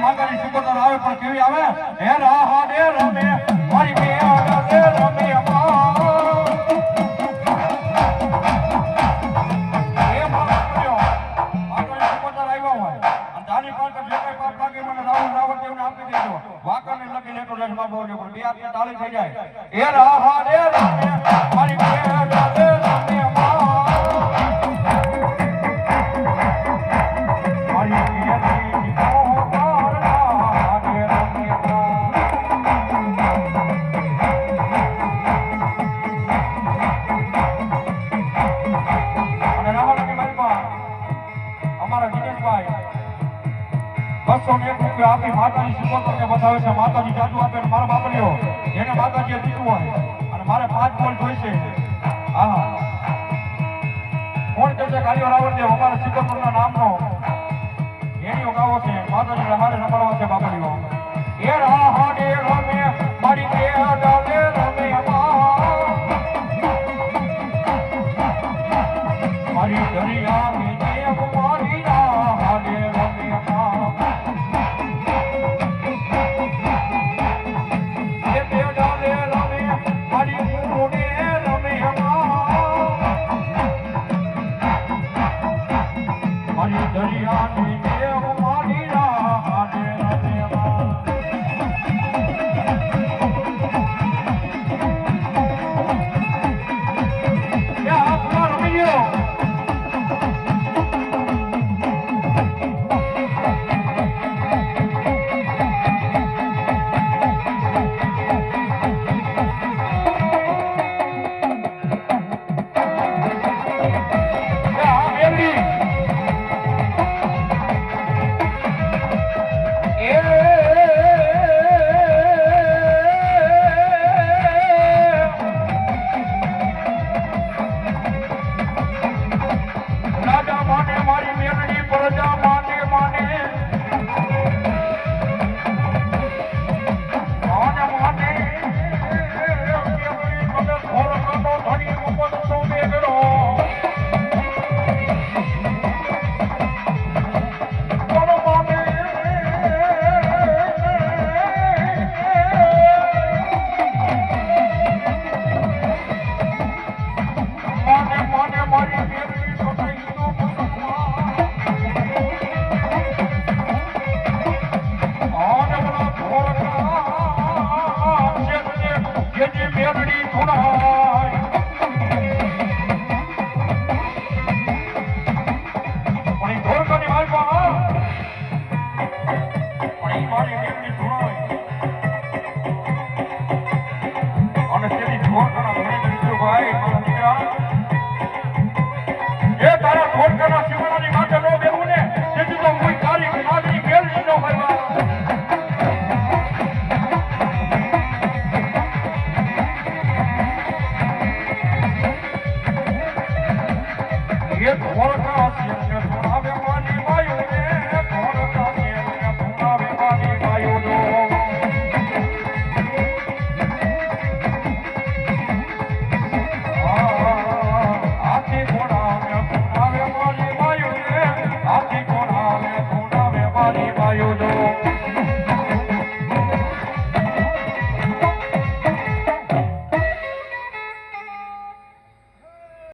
માતાની સુગંધ આવે પણ કેવી આવે હે રાહા દે રમે મારી બે દે રમે તાળી થઈ જાય એ રાહા દે રમે મારી બે દે રમે આપી માતાની સુગંધને બતાવે છે માતાજી જાદુ આપે મારા બાપલીઓ જેને માતાજીએ દીધું હોય અને મારે 5 બોલ જોઈશે હા કોણ કહેશે કાળીઓ રાવણદેવ અમારા સિકંદરના નામનો એનીઓ ગાવો છે માતાજી અમારે સંભાળવા છે બાપલીઓ એ રાહા દે રમે મારી બે ડાલે રમે મારી દરિયા મે દેવ મારી રાહા દે રમે દરિયા